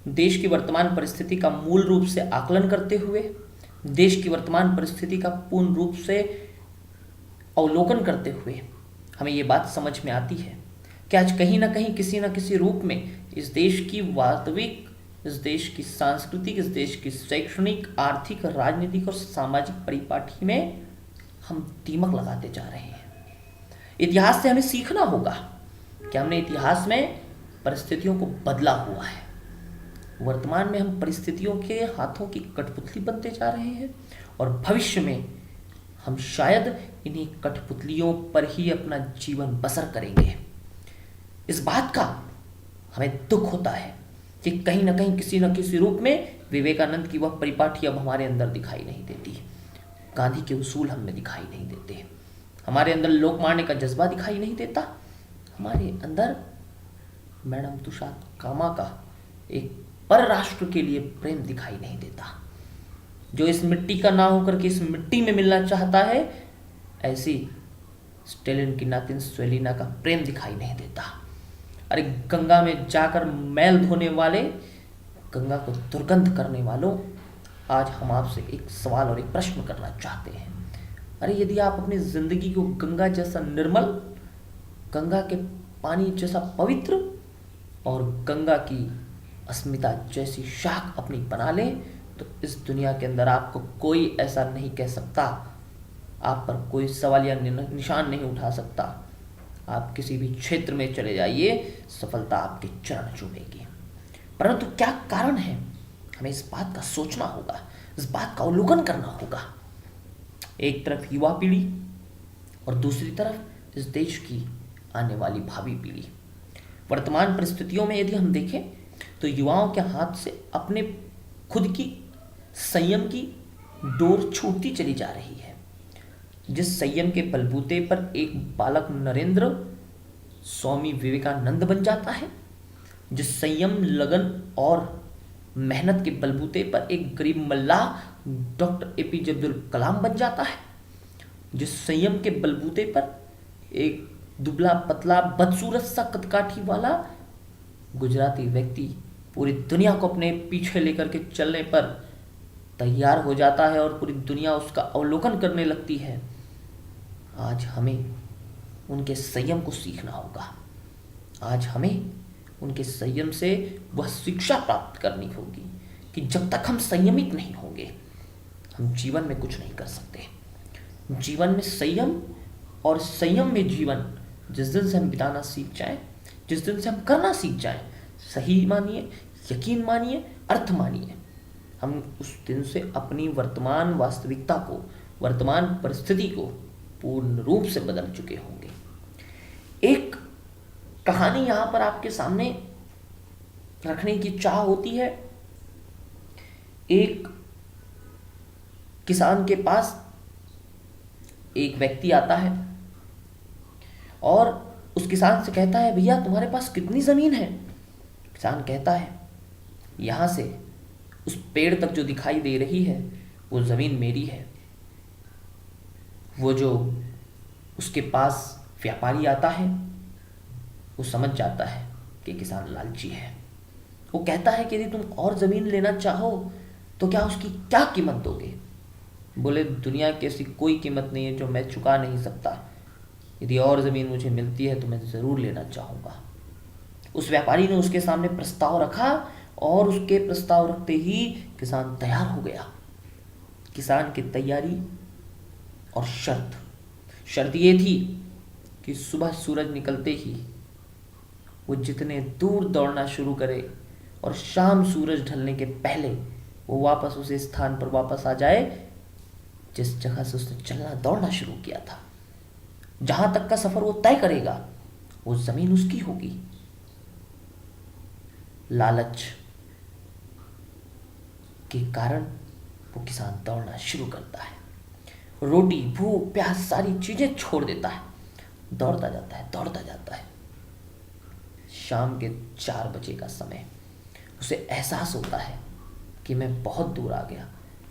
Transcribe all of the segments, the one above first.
देश की वर्तमान परिस्थिति का मूल रूप से आकलन करते हुए, देश की वर्तमान परिस्थिति का पूर्ण रूप से अवलोकन करते हुए हमें ये बात समझ में आती है कि आज कहीं ना कहीं किसी न किसी रूप में इस देश की वास्तविक, इस देश की सांस्कृतिक, इस देश की शैक्षणिक, आर्थिक, राजनीतिक और सामाजिक परिपाटी में हम दीमक लगाते जा रहे हैं। इतिहास से हमें सीखना होगा कि हमने इतिहास में परिस्थितियों को बदला हुआ है। वर्तमान में हम परिस्थितियों के हाथों की कठपुतली बनते जा रहे हैं और भविष्य में हम शायद इन्हीं कठपुतलियों पर ही अपना जीवन बसर करेंगे। इस बात का हमें दुख होता है कि कहीं ना कहीं किसी न किसी रूप में विवेकानंद की वह परिपाटी अब हमारे अंदर दिखाई नहीं देती, गांधी के उसूल हमें दिखाई नहीं देते, हमारे अंदर लोकमान्य का जज्बा दिखाई नहीं देता, हमारे अंदर मैडम तुषार कामा का एक परराष्ट्र के लिए प्रेम दिखाई नहीं देता। जो इस मिट्टी का ना होकर के इस मिट्टी में मिलना चाहता है, ऐसी स्टेलिन की नातिन स्वेलिना का प्रेम दिखाई नहीं देता। अरे गंगा में जाकर मैल धोने वाले, गंगा को दुर्गंध करने वालों, आज हम आपसे एक सवाल और एक प्रश्न करना चाहते हैं। अरे यदि आप अपनी जिंदगी को गंगा जैसा निर्मल, गंगा के पानी जैसा पवित्र और गंगा की अस्मिता जैसी शाख अपनी बना लें, तो इस दुनिया के अंदर आपको कोई ऐसा नहीं कह सकता, आप पर कोई सवाल या निशान नहीं उठा सकता। आप किसी भी क्षेत्र में चले जाइए, सफलता आपके चरण चूमेगी। परंतु क्या कारण है, हमें इस बात का सोचना होगा, इस बात का अवलोकन करना होगा। एक तरफ युवा पीढ़ी और दूसरी तरफ इस देश की आने वाली भावी पीढ़ी। वर्तमान परिस्थितियों में यदि हम देखें तो युवाओं के हाथ से अपने खुद की संयम की डोर छूटती चली जा रही है। जिस संयम के बलबूते पर एक बालक नरेंद्र स्वामी विवेकानंद बन जाता है, जिस संयम, लगन और मेहनत के बलबूते पर एक गरीब मल्लाह डॉक्टर एपीजे अब्दुल कलाम बन जाता है, जिस संयम के बलबूते पर एक दुबला पतला बदसूरत सा कदकाठी वाला गुजराती व्यक्ति पूरी दुनिया को अपने पीछे लेकर के चलने पर तैयार हो जाता है और पूरी दुनिया उसका अवलोकन करने लगती है, आज हमें उनके संयम को सीखना होगा। आज हमें उनके संयम से वह शिक्षा प्राप्त करनी होगी कि जब तक हम संयमित नहीं होंगे, हम जीवन में कुछ नहीं कर सकते। जीवन में संयम और संयम में जीवन जिस दिन से हम बिताना सीख जाएं, जिस दिन से हम करना सीख जाएं, सही मानिए, यकीन मानिए, अर्थ मानिए, हम उस दिन से अपनी वर्तमान वास्तविकता को, वर्तमान परिस्थिति को पूर्ण रूप से बदल चुके होंगे। एक कहानी यहां पर आपके सामने रखने की चाह होती है। एक किसान के पास एक व्यक्ति आता है और उस किसान से कहता है, भैया तुम्हारे पास कितनी जमीन है? किसान कहता है, यहां से उस पेड़ तक जो दिखाई दे रही है वो जमीन मेरी है। वो जो उसके पास व्यापारी आता है वो समझ जाता है कि किसान लालची है। वो कहता है कि यदि तुम और जमीन लेना चाहो तो क्या उसकी क्या कीमत दोगे? बोले, दुनिया की ऐसी कोई कीमत नहीं है जो मैं चुका नहीं सकता। यदि और ज़मीन मुझे मिलती है तो मैं ज़रूर लेना चाहूँगा। उस व्यापारी ने उसके सामने प्रस्ताव रखा और उसके प्रस्ताव रखते ही किसान तैयार हो गया। किसान की तैयारी और शर्त ये थी कि सुबह सूरज निकलते ही वो जितने दूर दौड़ना शुरू करे और शाम सूरज ढलने के पहले वो वापस उस स्थान पर वापस आ जाए जिस जगह से उसने चलना दौड़ना शुरू किया था। जहां तक का सफर वो तय करेगा वो जमीन उसकी होगी। लालच के कारण वो किसान दौड़ना शुरू करता है। रोटी, भूख, प्यास सारी चीजें छोड़ देता है, दौड़ता जाता है। शाम के 4 बजे का समय, उसे एहसास होता है कि मैं बहुत दूर आ गया,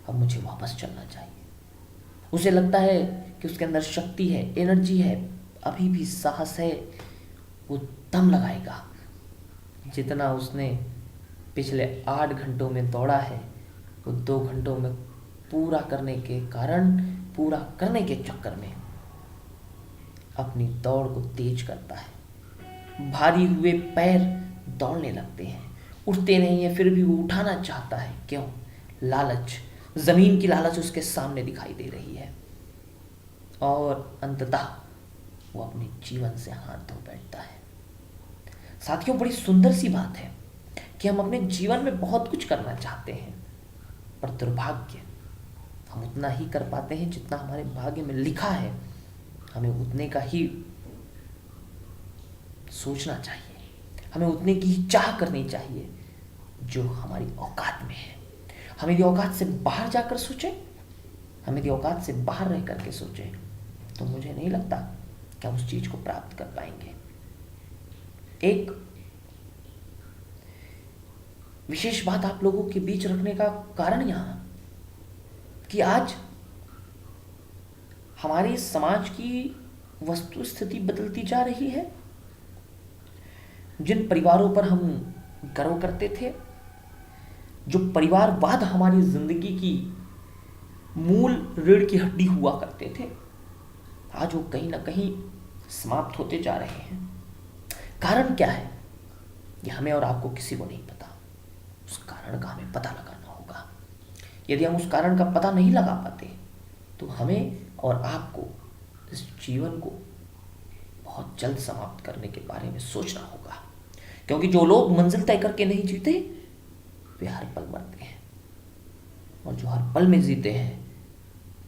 अब मुझे वापस चलना चाहिए। उसे लगता है कि उसके अंदर शक्ति है, एनर्जी है, अभी भी साहस है, वो दम लगाएगा। जितना उसने पिछले 8 घंटों में दौड़ा है, वो 2 घंटों में पूरा करने के कारण, पूरा करने के चक्कर में अपनी दौड़ को तेज करता है। भारी हुए पैर दौड़ने लगते हैं, उठते नहीं है, फिर भी वो उठाना चाहता है। क्यों? लालच, जमीन की लालच उसके सामने दिखाई दे रही है, और अंततः वो अपने जीवन से हाथ धो बैठता है। साथियों, बड़ी सुंदर सी बात है कि हम अपने जीवन में बहुत कुछ करना चाहते हैं, पर दुर्भाग्य, हम उतना ही कर पाते हैं जितना हमारे भाग्य में लिखा है। हमें उतने का ही सोचना चाहिए, हमें उतने की ही चाह करनी चाहिए जो हमारी औकात में है। हम यदि औकात से बाहर जाकर सोचें, हम यदि औकात से बाहर रह करके सोचें, तो मुझे नहीं लगता कि हम उस चीज को प्राप्त कर पाएंगे। एक विशेष बात आप लोगों के बीच रखने का कारण यहां कि आज हमारे समाज की वस्तु स्थिति बदलती जा रही है। जिन परिवारों पर हम गर्व करते थे, जो परिवारवाद हमारी जिंदगी की मूल रीढ़ की हड्डी हुआ करते थे, आज वो कहीं ना कहीं समाप्त होते जा रहे हैं। कारण क्या है, ये हमें और आपको किसी को नहीं पता। उस कारण का हमें पता लगाना होगा। यदि हम उस कारण का पता नहीं लगा पाते, तो हमें और आपको इस जीवन को बहुत जल्द समाप्त करने के बारे में सोचना होगा। क्योंकि जो लोग मंजिल तय करके नहीं जीते, वे हर पल मरते हैं, और जो हर पल में जीते हैं,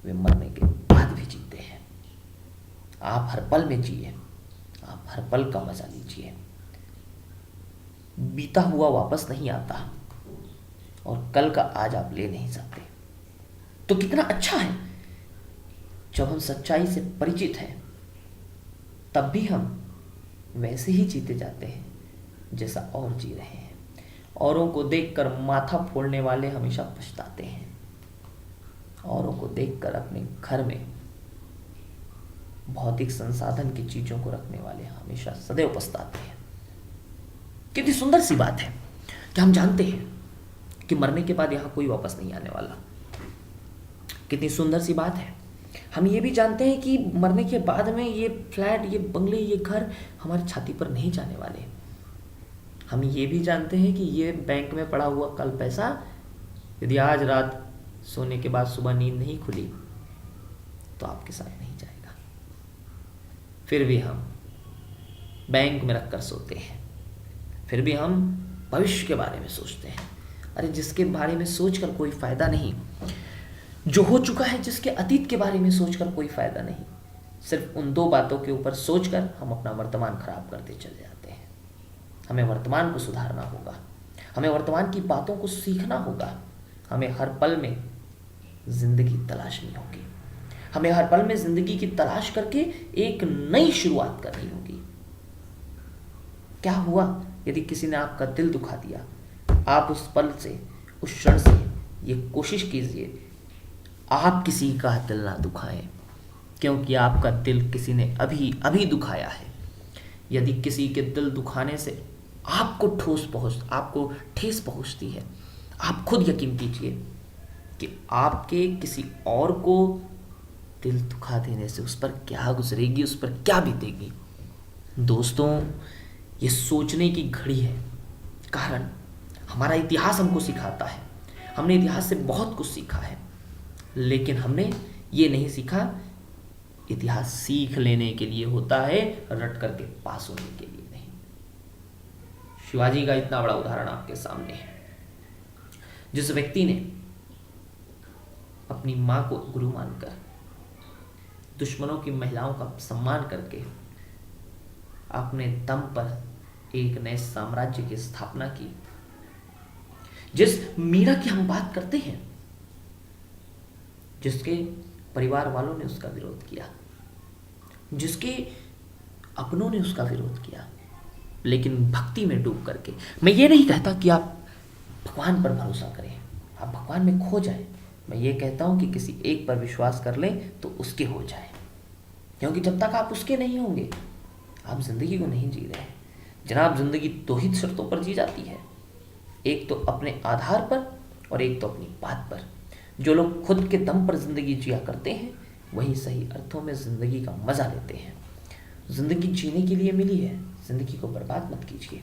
वे मरने के बाद भी जीते हैं। आप हर पल में जिए, आप हर पल का मजा लीजिए। बीता हुआ वापस नहीं आता, और कल का आज आप ले नहीं सकते। तो कितना अच्छा है जब हम सच्चाई से परिचित हैं, तब भी हम वैसे ही जीते जाते हैं जैसा और जी रहे हैं। औरों को देखकर माथा फोड़ने वाले हमेशा पछताते हैं। औरों को देखकर अपने घर में भौतिक संसाधन की चीजों को रखने वाले हमेशा सदैव पछताते हैं। कितनी सुंदर सी बात है कि हम जानते हैं कि मरने के बाद यहां कोई वापस नहीं आने वाला। कितनी सुंदर सी बात है। हम ये भी जानते हैं कि मरने के बाद में ये फ्लैट, ये बंगले, ये घर हमारी छाती पर नहीं जाने वाले। हम ये भी जानते हैं कि ये बैंक में पड़ा हुआ कल पैसा, यदि आज रात सोने के बाद सुबह नींद नहीं खुली, तो आपके साथ नहीं जाएगा। फिर भी हम बैंक में रखकर सोते हैं, फिर भी हम भविष्य के बारे में सोचते हैं। अरे जिसके बारे में सोचकर कोई फायदा नहीं, जो हो चुका है, जिसके अतीत के बारे में सोचकर कोई फायदा नहीं। सिर्फ उन 2 बातों के ऊपर सोचकर हम अपना वर्तमान खराब करते चले जाते हैं। हमें वर्तमान को सुधारना होगा, हमें वर्तमान की बातों को सीखना होगा, हमें हर पल में जिंदगी तलाशनी होगी, हमें हर पल में जिंदगी की तलाश करके एक नई शुरुआत करनी होगी। क्या हुआ यदि किसी ने आपका दिल दुखा दिया? आप उस पल से, उस क्षण से ये कोशिश कीजिए, आप किसी का दिल ना दुखाएं, क्योंकि आपका दिल किसी ने अभी अभी दुखाया है। यदि किसी के दिल दुखाने से आपको ठेस पहुंचती है, आप खुद यकीन कीजिए कि आपके किसी और को दिल दुखा देने से उस पर क्या गुजरेगी, उस पर क्या बीतेगी। दोस्तों, ये सोचने की घड़ी है। कारण हमारा इतिहास हमको सिखाता है, हमने इतिहास से बहुत कुछ सीखा है, लेकिन हमने ये नहीं सीखा इतिहास सीख लेने के लिए होता है, रट करके पास होने के लिए नहीं। शिवाजी का इतना बड़ा उदाहरण आपके सामने है। जिस व्यक्ति ने अपनी मां को गुरु मानकर, दुश्मनों की महिलाओं का सम्मान करके अपने दम पर एक नए साम्राज्य की स्थापना की, जिस मीरा की हम बात करते हैं, जिसके परिवार वालों ने उसका विरोध किया, जिसके अपनों ने उसका विरोध किया, लेकिन भक्ति में डूब करके। मैं ये नहीं कहता कि आप भगवान पर भरोसा करें, आप भगवान में खो जाएं। मैं ये कहता हूं कि किसी एक पर विश्वास कर लें तो उसके हो जाए, क्योंकि जब तक आप उसके नहीं होंगे, आप जिंदगी को नहीं जी रहे हैं। जनाब, जिंदगी 2 ही शर्तों पर जी जाती है। एक तो अपने आधार पर और एक तो अपनी बात पर। जो लोग खुद के दम पर जिंदगी जिया करते हैं वही सही अर्थों में जिंदगी का मजा लेते हैं। जिंदगी जीने के लिए मिली है, जिंदगी को बर्बाद मत कीजिए।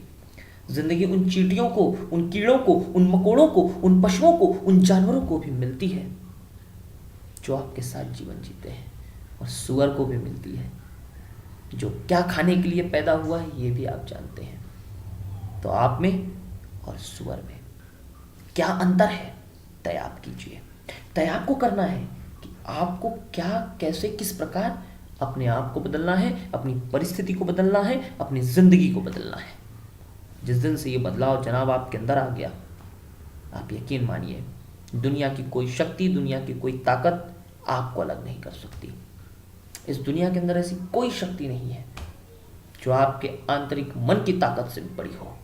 जिंदगी उन चींटियों को, उन कीड़ों को, उन मकोड़ों को, उन पशुओं को, उन जानवरों को भी मिलती है जो आपके साथ जीवन जीते हैं, और सुअर को भी मिलती है जो क्या खाने के लिए पैदा हुआ है ये भी आप जानते हैं। तो आप में और सुअर में क्या अंतर है, तय आप कीजिए। तय आपको करना है कि आपको क्या, कैसे, किस प्रकार अपने आप को बदलना है, अपनी परिस्थिति को बदलना है, अपनी जिंदगी को बदलना है। जिस दिन से ये बदलाव जनाब आपके अंदर आ गया, आप यकीन मानिए दुनिया की कोई शक्ति, दुनिया की कोई ताकत आपको अलग नहीं कर सकती। इस दुनिया के अंदर ऐसी कोई शक्ति नहीं है जो आपके आंतरिक मन की ताकत से भी बड़ी हो।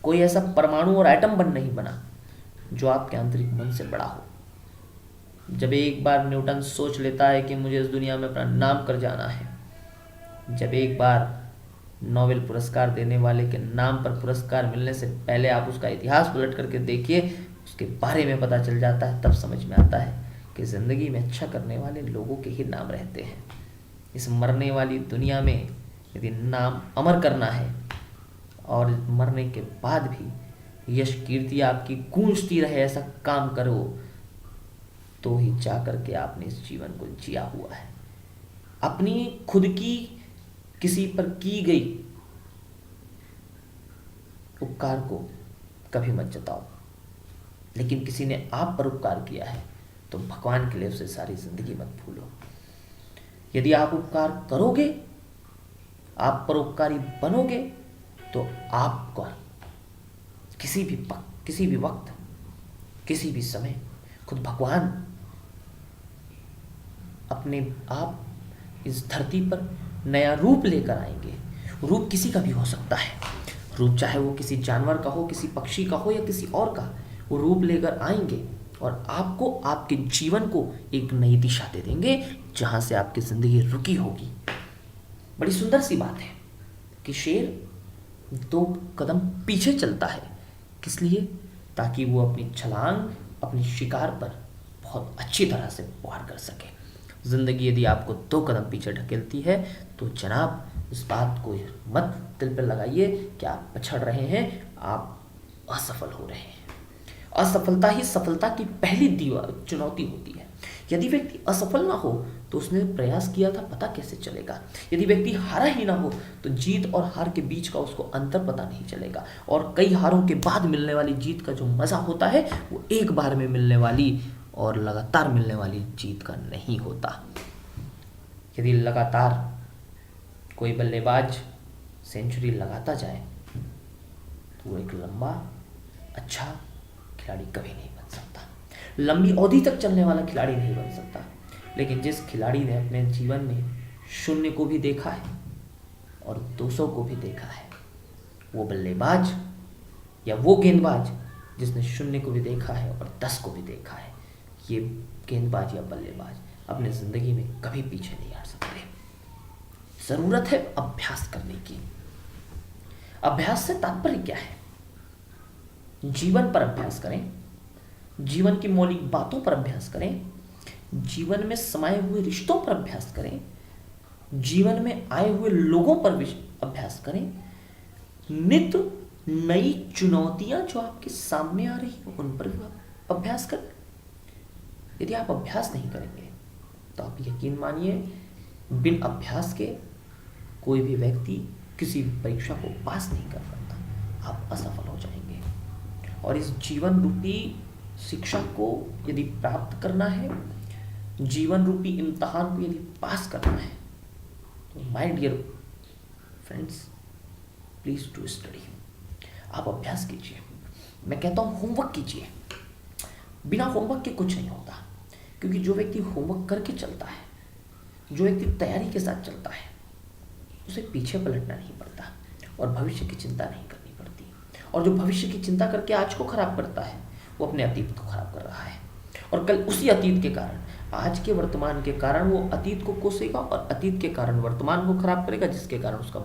कोई ऐसा परमाणु और एटम बन नहीं बना जो आपके आंतरिक मन से बड़ा हो। जब एक बार न्यूटन सोच लेता है कि मुझे इस दुनिया में अपना नाम कर जाना है, जब एक बार नोबेल पुरस्कार देने वाले के नाम पर पुरस्कार मिलने से पहले आप उसका इतिहास पलट करके देखिए, उसके बारे में पता चल जाता है, तब समझ में आता है कि ज़िंदगी में अच्छा करने वाले लोगों के ही नाम रहते हैं। इस मरने वाली दुनिया में यदि नाम अमर करना है और मरने के बाद भी यश कीर्ति आपकी गूंजती रहे, ऐसा काम करो तो ही जा करके आपने इस जीवन को जिया हुआ है। अपनी खुद की किसी पर की गई उपकार को कभी मत जताओ, लेकिन किसी ने आप पर उपकार किया है तो भगवान के लिए उसे सारी जिंदगी मत भूलो। यदि आप उपकार करोगे, आप परोपकारी बनोगे, तो आपका किसी भी वक्त, किसी भी समय खुद भगवान अपने आप इस धरती पर नया रूप लेकर आएंगे। रूप किसी का भी हो सकता है, रूप चाहे वो किसी जानवर का हो, किसी पक्षी का हो या किसी और का, वो रूप लेकर आएंगे और आपको, आपके जीवन को एक नई दिशा दे देंगे जहां से आपकी जिंदगी रुकी होगी। बड़ी सुंदर सी बात है कि शेर 2 कदम पीछे चलता है, किस लिए? ताकि वो अपनी छलांग अपनी शिकार पर बहुत अच्छी तरह से वार कर सके। जिंदगी यदि आपको 2 कदम पीछे ढकेलती है तो जनाब इस बात को मत दिल पर लगाइए कि आप पछड़ रहे हैं, आप असफल हो रहे हैं। असफलता ही सफलता की पहली चुनौती होती है। यदि व्यक्ति असफल ना हो तो उसने प्रयास किया था पता कैसे चलेगा। यदि व्यक्ति हारा ही ना हो तो जीत और हार के बीच का उसको अंतर पता नहीं चलेगा। और कई हारों के बाद मिलने वाली जीत का जो मज़ा होता है वो एक बार में मिलने वाली और लगातार मिलने वाली जीत का नहीं होता। यदि लगातार कोई बल्लेबाज सेंचुरी लगाता जाए तो वो एक लंबा अच्छा खिलाड़ी कभी नहीं बन सकता, लंबी अवधि तक चलने वाला खिलाड़ी नहीं बन सकता। लेकिन जिस खिलाड़ी ने अपने जीवन में 0 को भी देखा है और 200 को भी देखा है, वो बल्लेबाज या वो गेंदबाज जिसने 0 को भी देखा है और 10 को भी देखा है, ये गेंदबाज या बल्लेबाज अपने ज़िंदगी में कभी पीछे नहीं आ सकते। ज़रूरत है अभ्यास करने की। अभ्यास से तात्पर्य क्या है? जीवन पर अभ्यास करें, जीवन की मौलिक बातों पर अभ्यास करें, जीवन में समाये हुए रिश्तों पर अभ्यास करें, जीवन में आए हुए लोगों पर अभ्यास करें। नित्य नई चुनौतियां जो आपके सामने आ रही हैं उन पर अभ्यास करें। यदि आप अभ्यास नहीं करेंगे तो आप यकीन मानिए बिन अभ्यास के कोई भी व्यक्ति किसी भी परीक्षा को पास नहीं कर पाता, आप असफल हो जाएंगे। और इस जीवन रूपी शिक्षा को यदि प्राप्त करना है, जीवन रूपी इम्तहान को यदि पास करना है, तो my dear friends please do study. आप अभ्यास कीजिए। मैं कहता हूँ होमवर्क कीजिए। बिना होमवर्क के कुछ नहीं होता, क्योंकि जो व्यक्ति होमवर्क करके चलता है, जो व्यक्ति तैयारी के साथ चलता है, उसे पीछे पलटना नहीं पड़ता और भविष्य की चिंता नहीं करनी पड़ती। और जो भविष्य की चिंता करके आज को खराब करता है वो अपने अतीत को खराब कर रहा है, और कल उसी अतीत के कारण, आज के वर्तमान के कारण वो अतीत को कोसेगा और अतीत के कारण वर्तमान को खराब करेगा, जिसके कारण उसका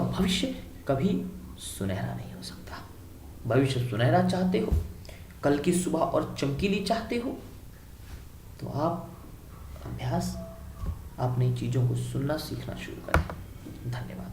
भविष्य कभी सुनहरा नहीं हो सकता। भविष्य सुनहरा चाहते हो, कल की सुबह और चमकीली चाहते हो, तो आप नई चीज़ों को सुनना सीखना शुरू करें। धन्यवाद।